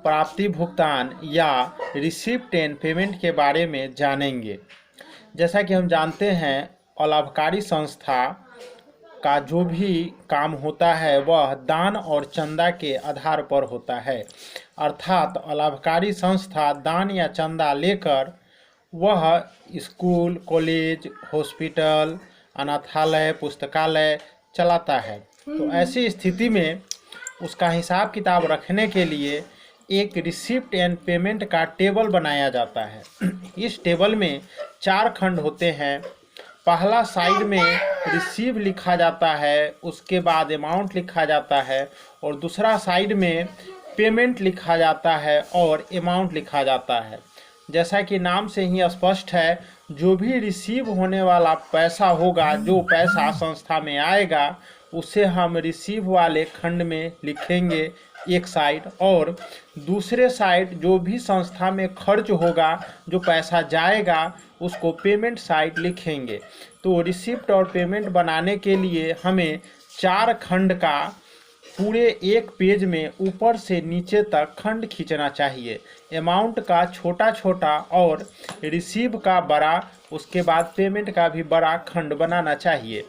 प्राप्ति भुगतान या रिसिप्ट एंड पेमेंट के बारे में जानेंगे। जैसा कि हम जानते हैं, अलाभकारी संस्था का जो भी काम होता है वह दान और चंदा के आधार पर होता है। अर्थात अलाभकारी संस्था दान या चंदा लेकर वह स्कूल, कॉलेज, हॉस्पिटल, अनाथालय, पुस्तकालय चलाता है। तो ऐसी स्थिति में उसका हिसाब किताब रखने के लिए एक रिसिप्ट एंड पेमेंट का टेबल बनाया जाता है। इस टेबल में 4 खंड होते हैं। पहला साइड में रिसीव लिखा जाता है, उसके बाद अमाउंट लिखा जाता है, और दूसरा साइड में पेमेंट लिखा जाता है और अमाउंट लिखा जाता है। जैसा कि नाम से ही स्पष्ट है, जो भी रिसीव होने वाला पैसा होगा, जो पैसा संस्था में आएगा, उसे हम रिसीव वाले खंड में लिखेंगे एक साइड, और दूसरे साइड जो भी संस्था में खर्च होगा, जो पैसा जाएगा, उसको पेमेंट साइड लिखेंगे। तो रिसिप्ट और पेमेंट बनाने के लिए हमें 4 खंड का पूरे एक पेज में ऊपर से नीचे तक खंड खींचना चाहिए। अमाउंट का छोटा छोटा और रिसीव का बड़ा, उसके बाद पेमेंट का भी बड़ा खंड बनाना चाहिए।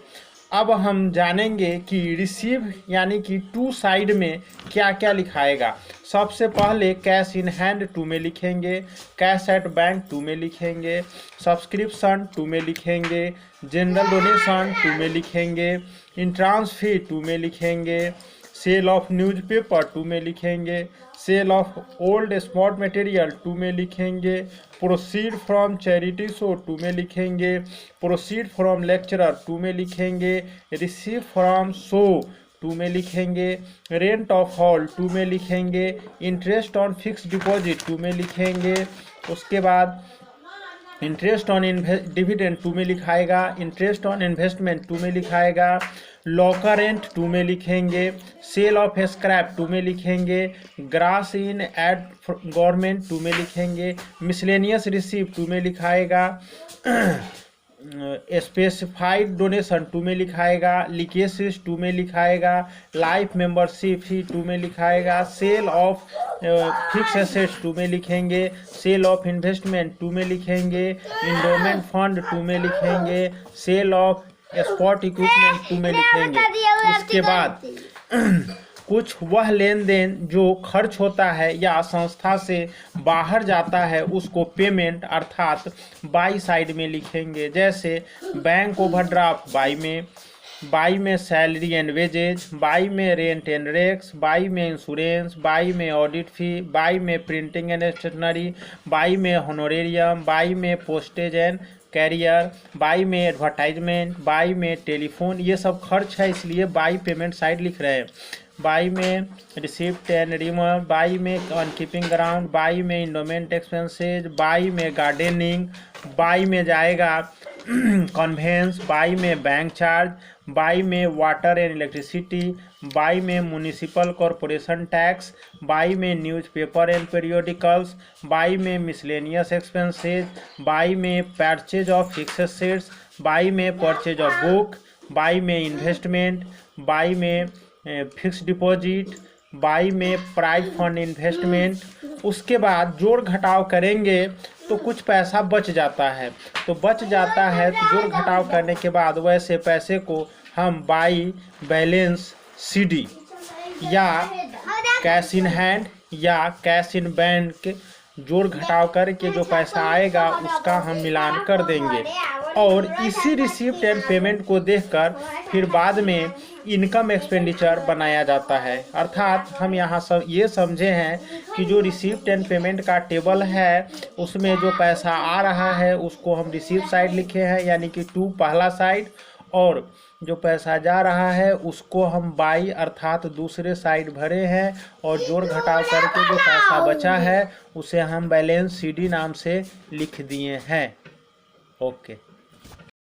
अब हम जानेंगे कि रिसीव यानी कि 2 साइड में क्या क्या लिखाएगा। सबसे पहले कैश इन हैंड 2 में लिखेंगे, कैश एट बैंक 2 में लिखेंगे, सब्सक्रिप्शन 2 में लिखेंगे, जनरल डोनेशन 2 में लिखेंगे, इंट्रांस फी 2 में लिखेंगे, सेल ऑफ न्यूज़पेपर 2 में लिखेंगे, sale of old spot material 2 में लिखेंगे, प्रोसीड फ्रॉम चैरिटी शो 2 में लिखेंगे, प्रोसीड फ्रॉम लेक्चरर 2 में लिखेंगे, रिसीव फ्रॉम शो 2 में लिखेंगे, रेंट ऑफ हॉल 2 में लिखेंगे, इंटरेस्ट ऑन फिक्स डिपॉजिट 2 में लिखेंगे, उसके बाद इंटरेस्ट ऑन डिविडेंड 2 में लिखाएगा, इंटरेस्ट ऑन इन्वेस्टमेंट 2 में लिखाएगा, लॉकर रेंट 2 में लिखेंगे, सेल ऑफ स्क्रैप 2 में लिखेंगे, ग्रास इन एड गवर्नमेंट 2 में लिखेंगे, मिसलेनियस रिसीव 2 में लिखाएगा, स्पेसिफाइड डोनेशन 2 में लिखाएगा, लीकेजेस 2 में लिखाएगा, लाइफ मेंबरशिप फी 2 में लिखाएगा, सेल ऑफ फिक्स एसेट्स 2 में लिखेंगे, सेल ऑफ इन्वेस्टमेंट 2 में लिखेंगे, इंडोमेंट फंड 2 में लिखेंगे, सेल ऑफ स्पॉट इक्विपमेंट 2 में लिखेंगे। उसके बाद कुछ वह लेन देन जो खर्च होता है या संस्था से बाहर जाता है, उसको पेमेंट अर्थात बाई साइड में लिखेंगे। जैसे बैंक ओवरड्राफ्ट बाई में सैलरी एंड वेजेज, बाई में रेंट एंड रेक्स, बाई में इंश्योरेंस, बाई में ऑडिट फी, बाई में प्रिंटिंग एंड स्टेशनरी, बाई में होनोरेरियम, बाई में पोस्टेज एंड कैरियर, बाई में एडवर्टाइजमेंट, बाई में टेलीफोन। ये सब खर्च है, इसलिए बाई पेमेंट साइड लिख रहे हैं। बाई में रिसिप्ट एंड रिमूव, बाई में ऑन कीपिंग ग्राउंड, बाई में इंडोमेंट एक्सपेंसेज, बाई में गार्डनिंग, बाई में जाएगा कन्वेंस, बाई में बैंक चार्ज, बाई में वाटर एंड इलेक्ट्रिसिटी, बाई में म्यूनिसिपल कॉरपोरेशन टैक्स, बाई में न्यूज़पेपर एंड पीरियोडिकल्स, बाई में मिसलेनियस एक्सपेंसेज, बाई में purchase of fix assets, by में परचेज ऑफ बुक, बाई में इन्वेस्टमेंट, बाई में fix deposit, by में prize fund investment. उसके बाद जोड़ घटाव करेंगे तो कुछ पैसा बच जाता है। तो बच जाता है तो जोड़ घटाव करने के बाद वैसे पैसे को हम बाई बैलेंस सीडी या कैश इन हैंड या कैश इन बैंक जोड़ घटाव करके जो पैसा आएगा उसका हम मिलान कर देंगे। और इसी रिसिप्ट एंड पेमेंट को देखकर फिर बाद में इनकम एक्सपेंडिचर बनाया जाता है। अर्थात हम यहाँ सब ये समझे हैं कि जो रिसिप्ट एंड पेमेंट का टेबल है उसमें जो पैसा आ रहा है उसको हम रिसीव साइड लिखे हैं, यानी कि 2 पहला साइड, और जो पैसा जा रहा है उसको हम बाई अर्थात दूसरे साइड भरे हैं, और जोड़ घटाव करके जो पैसा बचा है उसे हम बैलेंस सीडी नाम से लिख दिए हैं। ओके।